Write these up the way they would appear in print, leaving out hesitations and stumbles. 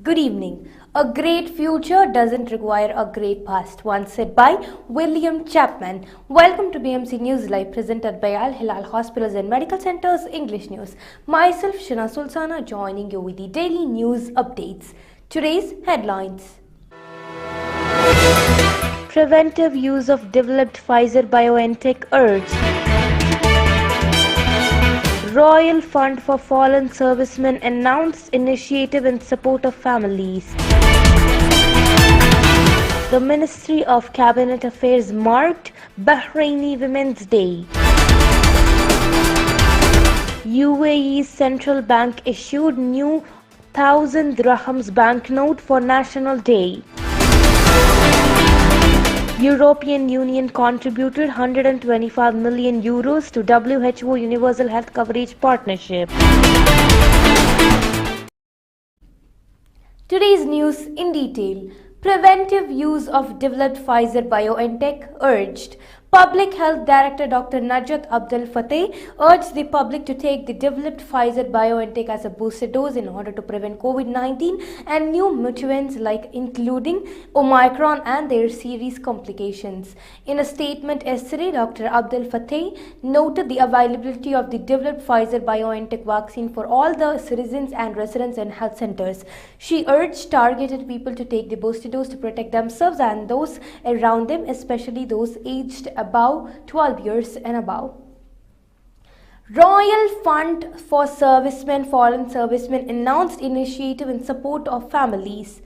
Good evening. A great future doesn't require a great past, once said by William Chapman. Welcome to BMC News Live, presented by Al Hilal Hospitals and Medical Centers English News. Myself, Shana Sultana, joining you with the daily news updates. Today's headlines. Preventive use of developed Pfizer-BioNTech urged. Royal Fund for Fallen Servicemen announced initiative in support of families. The Ministry of Cabinet Affairs marked Bahraini Women's Day. UAE's central bank issued new 1,000 dirhams banknote for National Day. European Union contributed 125 million euros to WHO Universal Health Coverage Partnership. Today's news in detail. Preventive use of developed Pfizer-BioNTech urged. Public Health Director Dr. Najat Abdel Fattah urged the public to take the developed Pfizer-BioNTech as a booster dose in order to prevent COVID-19 and new mutants including Omicron and their serious complications. In a statement yesterday, Dr. Abdel Fattah noted the availability of the developed Pfizer-BioNTech vaccine for all the citizens and residents in health centers. She urged targeted people to take the booster dose to protect themselves and those around them, especially those aged above 12 years and above. Royal Fund for Fallen Servicemen announced initiative in support of families.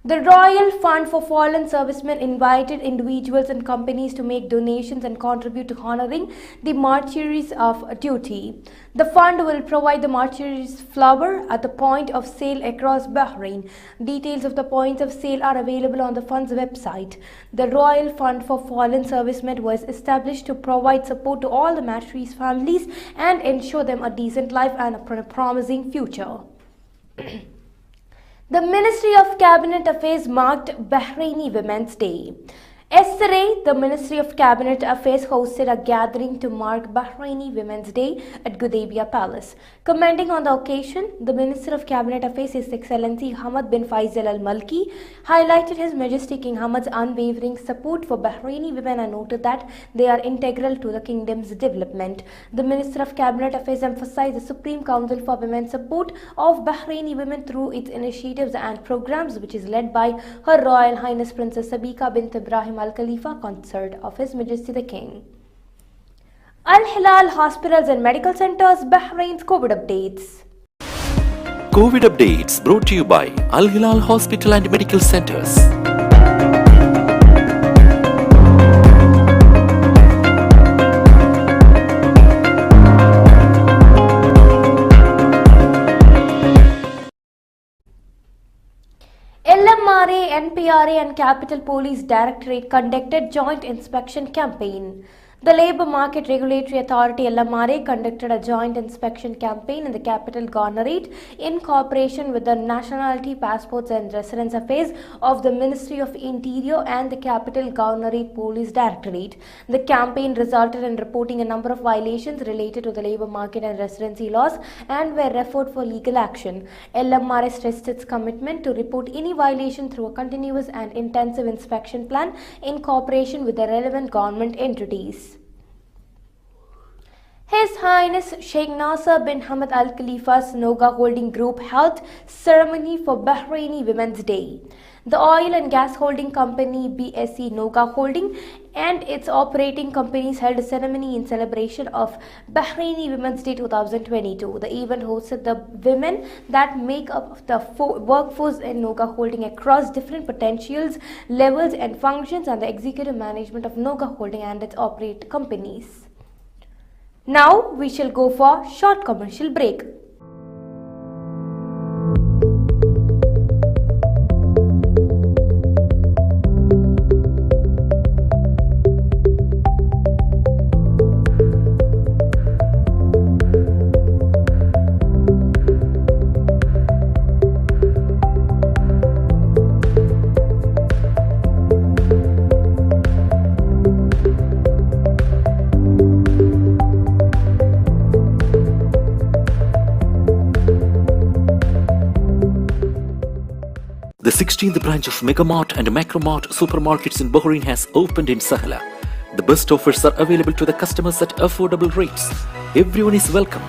The Royal Fund for Fallen Servicemen invited individuals and companies to make donations and contribute to honoring the martyrs of duty. The fund will provide the martyrs flower at the point of sale across Bahrain. Details of the points of sale are available on the fund's website. The Royal Fund for Fallen Servicemen was established to provide support to all the martyrs' families and ensure them a decent life and a promising future. The Ministry of Cabinet Affairs marked Bahraini Women's Day. Yesterday, the Ministry of Cabinet Affairs hosted a gathering to mark Bahraini Women's Day at Gudaibiya Palace. Commenting on the occasion, the Minister of Cabinet Affairs, His Excellency Hamad bin Faisal Al Malki, highlighted His Majesty King Hamad's unwavering support for Bahraini women and noted that they are integral to the kingdom's development. The Minister of Cabinet Affairs emphasized the Supreme Council for Women's support of Bahraini women through its initiatives and programs, which is led by Her Royal Highness Princess Sabika bint Ibrahim Al Khalifa, consort of His Majesty the King. Al Hilal Hospitals and Medical Centers, Bahrain's COVID updates. COVID updates brought to you by Al Hilal Hospital and Medical Centers. LMRA, NPRA and Capital Police Directorate conducted joint inspection campaign. The Labour Market Regulatory Authority LMRA conducted a joint inspection campaign in the capital Governorate in cooperation with the Nationality, Passports and Residence Affairs of the Ministry of Interior and the Capital Governorate Police Directorate. The campaign resulted in reporting a number of violations related to the labour market and residency laws and were referred for legal action. LMRA stressed its commitment to report any violation through a continuous and intensive inspection plan in cooperation with the relevant government entities. His Highness Sheikh Nasser bin Hamad Al Khalifa's Noga Holding Group held ceremony for Bahraini Women's Day. The oil and gas holding company BSE Noga Holding and its operating companies held a ceremony in celebration of Bahraini Women's Day 2022. The event hosted the women that make up the workforce in Noga Holding across different potentials, levels and functions and the executive management of Noga Holding and its operating companies. Now we shall go for short commercial break. The 16th branch of Megamart and Macromart supermarkets in Bahrain has opened in Sahala. The best offers are available to the customers at affordable rates. Everyone is welcome.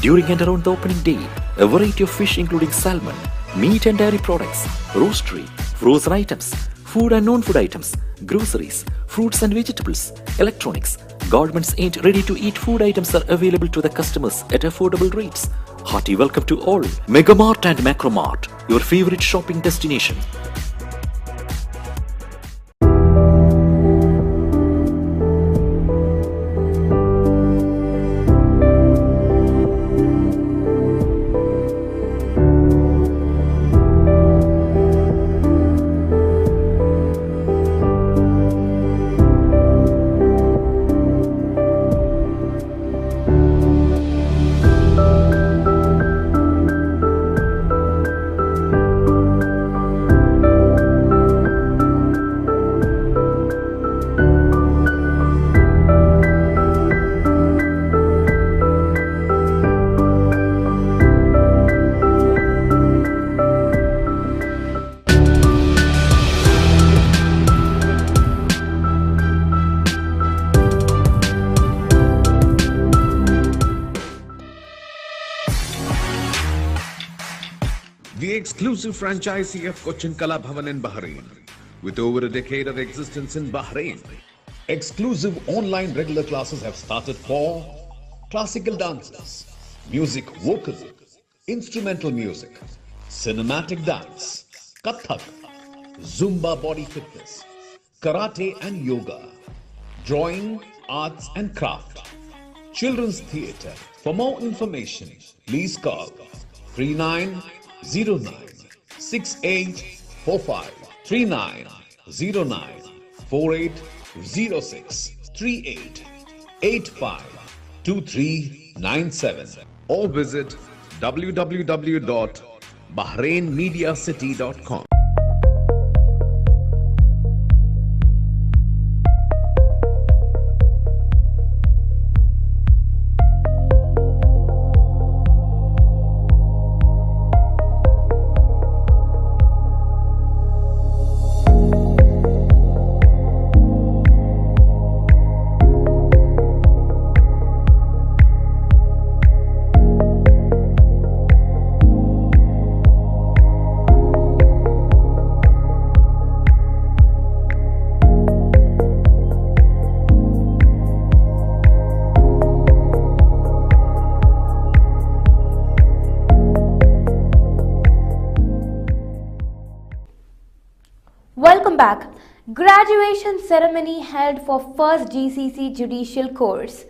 During and around the opening day, a variety of fish including salmon, meat and dairy products, roastery, frozen items, food and non-food items, groceries, fruits and vegetables, electronics, garments and ready-to-eat food items are available to the customers at affordable rates. Hearty welcome to all. Megamart and Macromart, your favorite shopping destination. The exclusive franchisee of Cochin Kala Bhavan in Bahrain, with over a decade of existence in Bahrain. Exclusive online regular classes have started for classical dances, music vocal, instrumental music, cinematic dance, Kathak, Zumba body fitness, karate and yoga, drawing, arts and craft, children's theatre. For more information, please call 3909 6845 3909 4806 3885 2397 or visit www.bahrainmediacity.com. Welcome back. Graduation ceremony held for first GCC Judicial Course.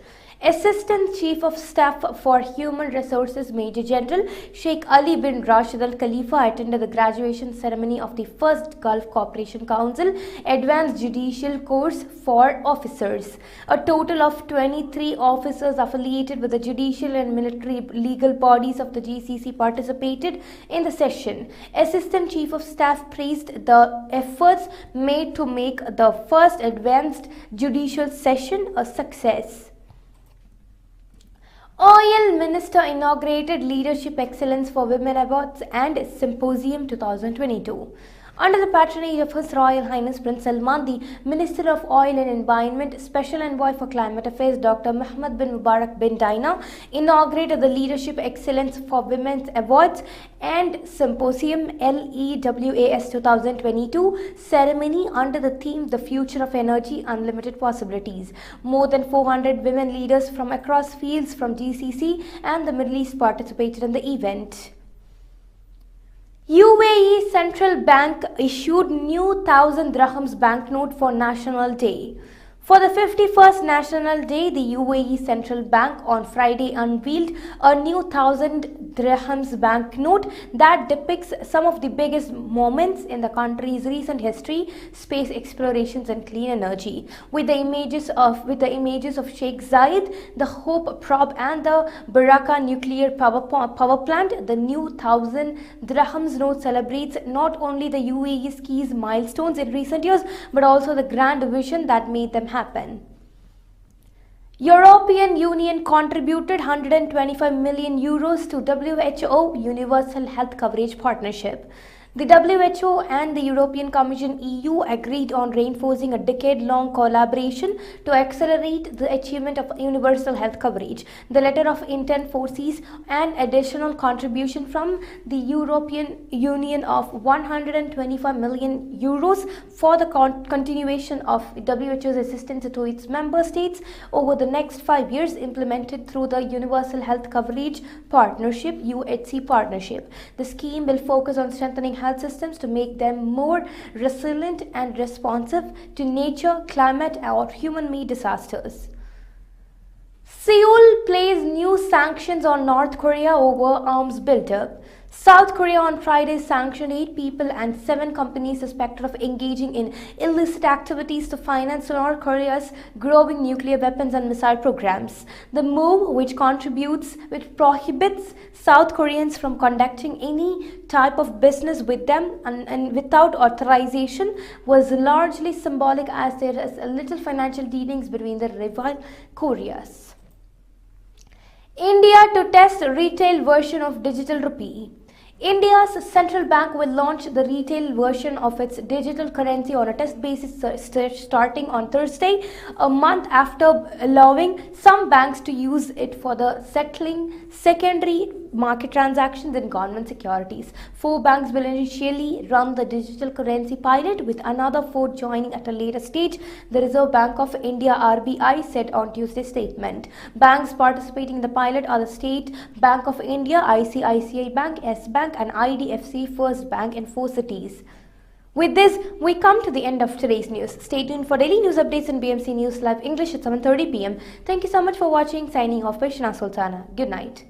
Assistant Chief of Staff for Human Resources Major General Sheikh Ali bin Rashid Al Khalifa attended the graduation ceremony of the first Gulf Cooperation Council Advanced Judicial Course for Officers. A total of 23 officers affiliated with the judicial and military legal bodies of the GCC participated in the session. Assistant Chief of Staff praised the efforts made to make the first advanced judicial session a success. Oil Minister inaugurated Leadership Excellence for Women Awards and Symposium 2022. Under the patronage of His Royal Highness Prince Salman, the Minister of Oil and Environment, Special Envoy for Climate Affairs Dr. Mohammed bin Mubarak bin Daina inaugurated the Leadership Excellence for Women's Awards and Symposium LEWAS 2022 ceremony under the theme The Future of Energy, Unlimited Possibilities. More than 400 women leaders from across fields from GCC and the Middle East participated in the event. UAE Central Bank issued new 1,000 dirhams banknote for National Day. For the 51st National Day, the UAE Central Bank on Friday unveiled a new 1,000 dirhams banknote that depicts some of the biggest moments in the country's recent history, space explorations and clean energy. With the images of Sheikh Zayed, the Hope probe and the Baraka nuclear power plant, the new 1,000 dirhams note celebrates not only the UAE's key milestones in recent years but also the grand vision that made them happen. European Union contributed 125 million euros to WHO Universal Health Coverage Partnership. The WHO and the European Commission (EU) agreed on reinforcing a decade-long collaboration to accelerate the achievement of universal health coverage. The letter of intent foresees an additional contribution from the European Union of €125 million for the continuation of WHO's assistance to its member states over the next 5 years, implemented through the Universal Health Coverage Partnership (UHC partnership). The scheme will focus on strengthening health systems to make them more resilient and responsive to nature, climate, or human-made disasters. Seoul places new sanctions on North Korea over arms buildup. South Korea on Friday sanctioned 8 people and 7 companies suspected of engaging in illicit activities to finance North Korea's growing nuclear weapons and missile programs. The move, which prohibits South Koreans from conducting any type of business with them and without authorization, was largely symbolic, as there is a little financial dealings between the rival Koreas. India to test retail version of digital rupee. India's central bank will launch the retail version of its digital currency on a test basis starting on Thursday, a month after allowing some banks to use it for the settling secondary market transactions in government securities. 4 banks will initially run the digital currency pilot, with another 4 joining at a later stage, the Reserve Bank of India (RBI) said on Tuesday's statement. Banks participating in the pilot are the State Bank of India, ICICI Bank, S Bank, and IDFC First Bank in 4 cities. With this, we come to the end of today's news. Stay tuned for daily news updates in BMC News Live English at 7:30 p.m. Thank you so much for watching. Signing off by Shana Sultana. Good night.